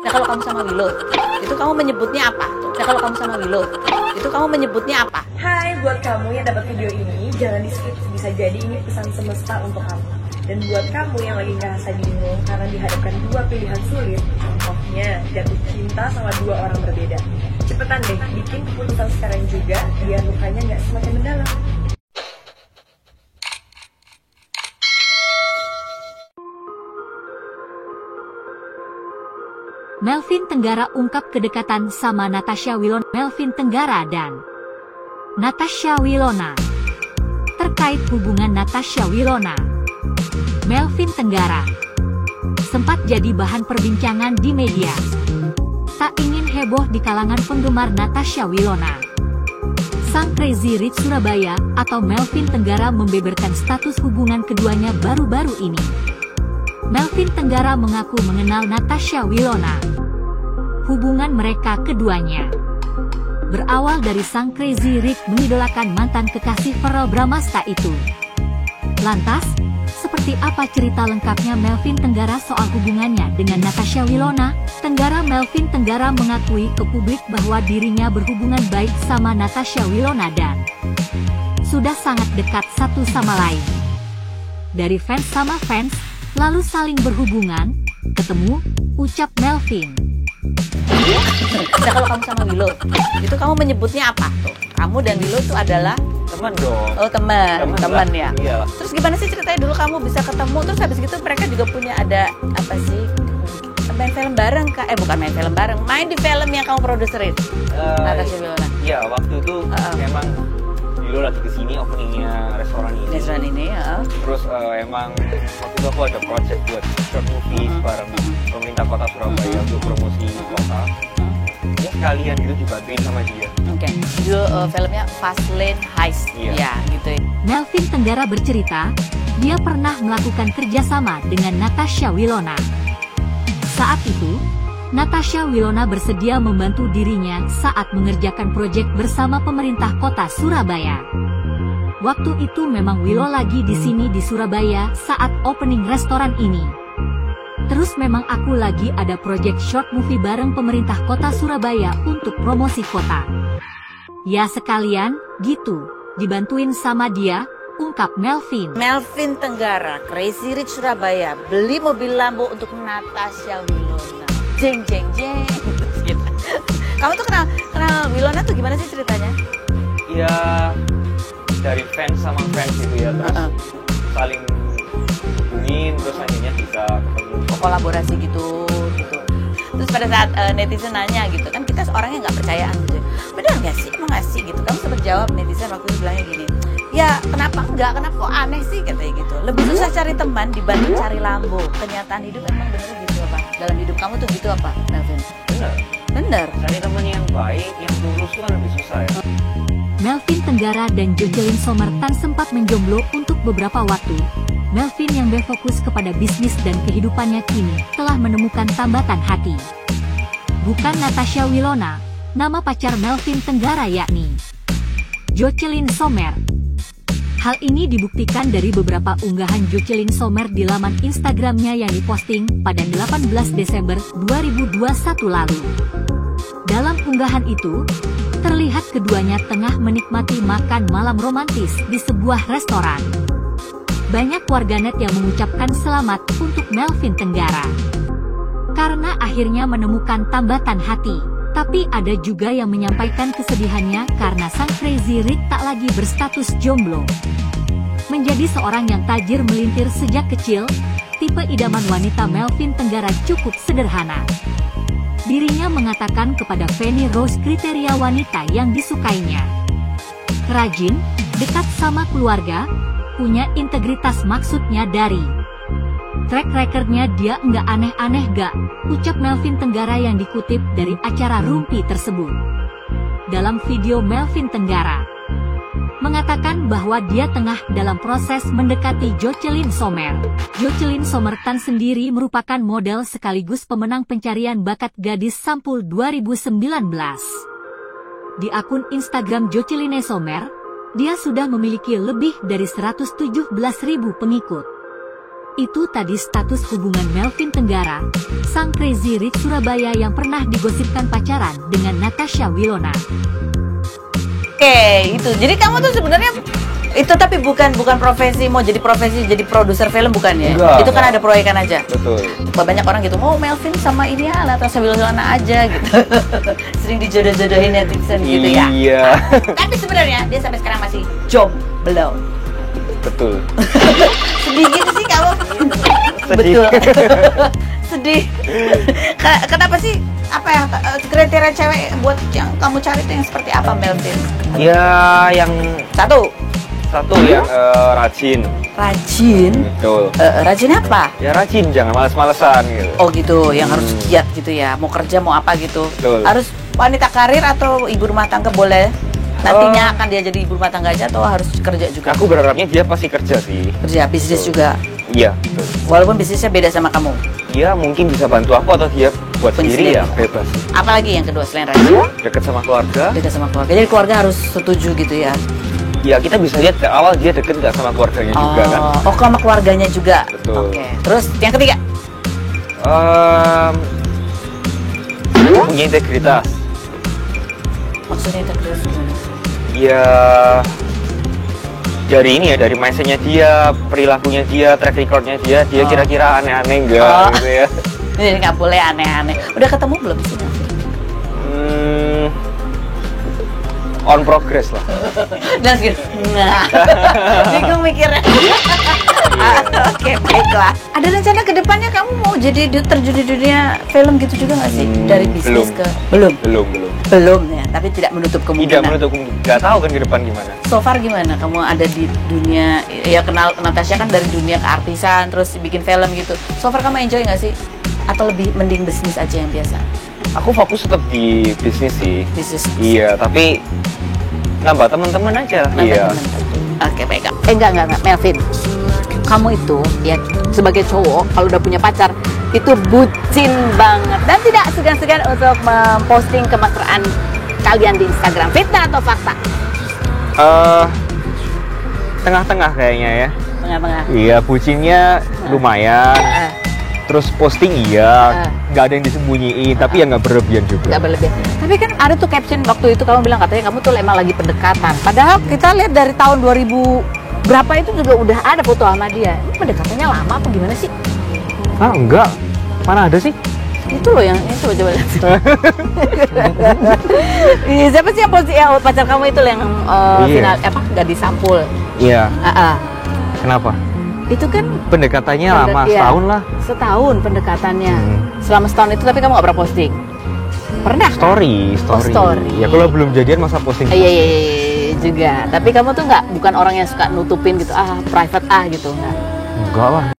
Nah kalau kamu sama Willow, itu kamu menyebutnya apa? Nah kalau kamu sama Willow, itu kamu menyebutnya apa? Hai, buat kamu yang dapat video ini, jangan di skip, bisa jadi ini pesan semesta untuk kamu. Dan buat kamu yang lagi ngerasa bingung karena dihadapkan dua pilihan sulit, contohnya jatuh cinta sama dua orang berbeda. Cepetan deh, bikin keputusan sekarang juga, biar lukanya nggak semakin mendalam. Melvin Tenggara ungkap kedekatan sama Natasha Wilona. Melvin Tenggara dan Natasha Wilona. Terkait hubungan Natasha Wilona, Melvin Tenggara sempat jadi bahan perbincangan di media. Tak ingin heboh di kalangan penggemar Natasha Wilona, sang Crazy Rich Surabaya atau Melvin Tenggara membeberkan status hubungan keduanya baru-baru ini. Melvin Tenggara mengaku mengenal Natasha Wilona. Hubungan mereka keduanya berawal dari sang Crazy Rich mengidolakan mantan kekasih Verrell Bramasta itu. Lantas, seperti apa cerita lengkapnya Melvin Tenggara soal hubungannya dengan Natasha Wilona? Melvin Tenggara mengakui ke publik bahwa dirinya berhubungan baik sama Natasha Wilona dan sudah sangat dekat satu sama lain. Dari fans sama fans, lalu saling berhubungan, ketemu, ucap Melvin. Nah kalau kamu sama Willow, itu kamu menyebutnya apa? Tuh, kamu dan Willow itu adalah teman dong. Oh teman ya. Iya. Terus gimana sih ceritanya dulu kamu bisa ketemu? Terus habis gitu mereka juga punya ada apa sih? Main film bareng kak? Bukan main film bareng, main di film yang kamu produserin. Natasha Wilona. Iya, waktu itu emang Willow lagi kesini openingnya restoran ini. Restoran ini, Terus emang waktu itu aku ada project buat short movie bareng pemerintah kota Surabaya untuk promosi kota. Ya sekalian gitu dibantuin sama dia. Oke. Judul filmnya Fast Lane Heist. Iya. Ya, gitu ya. Melvin Tenggara bercerita, dia pernah melakukan kerjasama dengan Natasha Wilona. Saat itu, Natasha Wilona bersedia membantu dirinya saat mengerjakan proyek bersama pemerintah kota Surabaya. Waktu itu memang Willow lagi di sini di Surabaya saat opening restoran ini. Terus memang aku lagi ada proyek short movie bareng pemerintah kota Surabaya untuk promosi kota. Ya sekalian, gitu, dibantuin sama dia, ungkap Melvin. Melvin Tenggara, Crazy Rich Surabaya, beli mobil Lambo untuk Natasha Wilona. Jeng jeng jeng. Gitu. Kamu tuh kenal Wilona tuh gimana sih ceritanya? Ya dari fans sama fans gitu ya, terus saling hubungin, terus akhirnya bisa ketemu. Kolaborasi gitu. Terus pada saat netizen nanya gitu kan, kita orangnya nggak percayaan gitu. Bener nggak sih? Emang nggak sih gitu? Kamu sempat jawab netizen waktu itu bilangnya gini. Ya kenapa enggak? Kenapa kok aneh sih katanya gitu. Lebih susah cari teman dibanding cari Lambo. Kenyataan hidup emang bener gitu apa? Dalam hidup kamu tuh gitu apa, Melvin? Bener. Cari teman yang baik, yang tulus tuh kan lebih susah ya. Melvin Tenggara dan Jocelyn Somertan sempat menjomblo untuk beberapa waktu. Melvin yang berfokus kepada bisnis dan kehidupannya kini telah menemukan tambatan hati. Bukan Natasha Wilona, nama pacar Melvin Tenggara yakni Jocelyn Somer. Hal ini dibuktikan dari beberapa unggahan Jocelyn Somer di laman Instagramnya yang diposting pada 18 Desember 2021 lalu. Dalam unggahan itu, terlihat keduanya tengah menikmati makan malam romantis di sebuah restoran. Banyak warganet yang mengucapkan selamat untuk Melvin Tenggara karena akhirnya menemukan tambatan hati. Tapi ada juga yang menyampaikan kesedihannya karena sang Crazy Rich tak lagi berstatus jomblo. Menjadi seorang yang tajir melintir sejak kecil, tipe idaman wanita Melvin Tenggara cukup sederhana. Dirinya mengatakan kepada Fanny Rose kriteria wanita yang disukainya. Rajin, dekat sama keluarga, punya integritas, maksudnya dari track recordnya dia nggak aneh-aneh gak, ucap Melvin Tenggara yang dikutip dari acara Rumpi tersebut. Dalam video Melvin Tenggara mengatakan bahwa dia tengah dalam proses mendekati Jocelyn Somer. Jocelyn Somertan sendiri merupakan model sekaligus pemenang pencarian bakat gadis sampul 2019. Di akun Instagram Jocelyn Somer, dia sudah memiliki lebih dari 117.000 pengikut. Itu tadi status hubungan Melvin Tenggara, sang crazy rich Surabaya yang pernah digosipkan pacaran dengan Natasha Wilona. Oke, itu. Jadi kamu tuh sebenarnya itu tapi bukan profesi, mau jadi profesi jadi produser film bukan ya? Enggak, Itu kan ada proyekan aja. Betul. Banyak orang gitu, mau Melvin sama ini ya Natasha Wilona aja gitu. Sering dijodoh-jodohin netizen gitu ya. Iya. Tapi sebenarnya dia sampai sekarang masih jomblo. Betul. Sedih gitu sih kamu. Sedih. Betul. Sedih. Kenapa sih? Apa ya kriteria cewek buat yang kamu cari itu yang seperti apa, Melvin? Ya, yang Satu, yang rajin. rajin. Betul. Rajin apa? Ya rajin, jangan males-malesan gitu. Oh gitu, yang harus giat gitu ya. Mau kerja mau apa gitu. Betul. Harus wanita karir atau ibu rumah tangga boleh? Nantinya akan dia jadi ibu rumah tangga aja atau harus kerja juga? Aku berharapnya dia pasti kerja sih. Kerja, bisnis Betul. juga. Iya, betul. Walaupun bisnisnya beda sama kamu. Dia mungkin bisa bantu aku atau dia buat Punya sendiri ya, sendiri. bebas. Apalagi yang kedua selain rajin? Deket sama keluarga. Dekat sama keluarga. Jadi keluarga harus setuju gitu ya. Ya kita bisa lihat dari awal dia deket nggak sama keluarganya juga kan. Oh, sama keluarganya juga. Betul. Oke. Terus yang ketiga? Punya integritas. Maksudnya integritas gimana? Ya dari ini ya, dari mindsetnya dia, perilakunya dia, track recordnya dia kira-kira aneh-aneh enggak Oh. gitu ya. Jadi nggak boleh aneh-aneh. Udah ketemu belum sih? On progress lah. Dan gitu. Nah, bingung mikirnya. Oke, baiklah. Ada rencana ke depannya kamu mau jadi terjun di dunia film gitu juga nggak sih? Dari bisnis belum. ke belum. Belum. Ya, tapi tidak menutup Tidak kemungkinan. menutup kemungkinan. Nggak tahu kan ke depan gimana. So far gimana? Kamu ada di dunia, ya kenal Natasha kan dari dunia keartisan, terus bikin film gitu. So far kamu enjoy nggak sih? Atau lebih mending bisnis aja yang biasa? Aku fokus tetap di bisnis sih. Bisnis. Iya, tapi nambah teman-teman aja. Iya. Oke, baik. Enggak, Melvin. Kamu itu ya sebagai cowok kalau udah punya pacar itu bucin banget dan tidak segan-segan untuk memposting kemesraan kalian di Instagram. Fitnah atau fakta? Tengah-tengah kayaknya ya. Tengah-tengah. Iya, bucinnya lumayan. Terus posting iya, nggak ada yang disembunyiin, tapi ya nggak berlebihan juga. Nggak berlebihan. Tapi kan ada tuh caption waktu itu kamu bilang katanya kamu tuh emang lagi pendekatan. Padahal kita lihat dari tahun 2000 berapa itu juga udah ada foto sama dia. Ini pendekatannya lama apa gimana sih? Ah enggak, mana ada sih? Itu loh yang itu coba lihat. Iya, siapa sih yang posting ya, pacar kamu itu loh yang final apa nggak disampul? Iya. Kenapa? Itu kan Pendekatannya lama, iya, setahun lah. Setahun pendekatannya. Selama setahun itu tapi kamu nggak pernah posting? Pernah? Kan? Story. Oh, story. Ya kalau belum jadian masa posting? Iya juga. Tapi kamu tuh bukan orang yang suka nutupin gitu, private gitu, enggak. Enggak lah.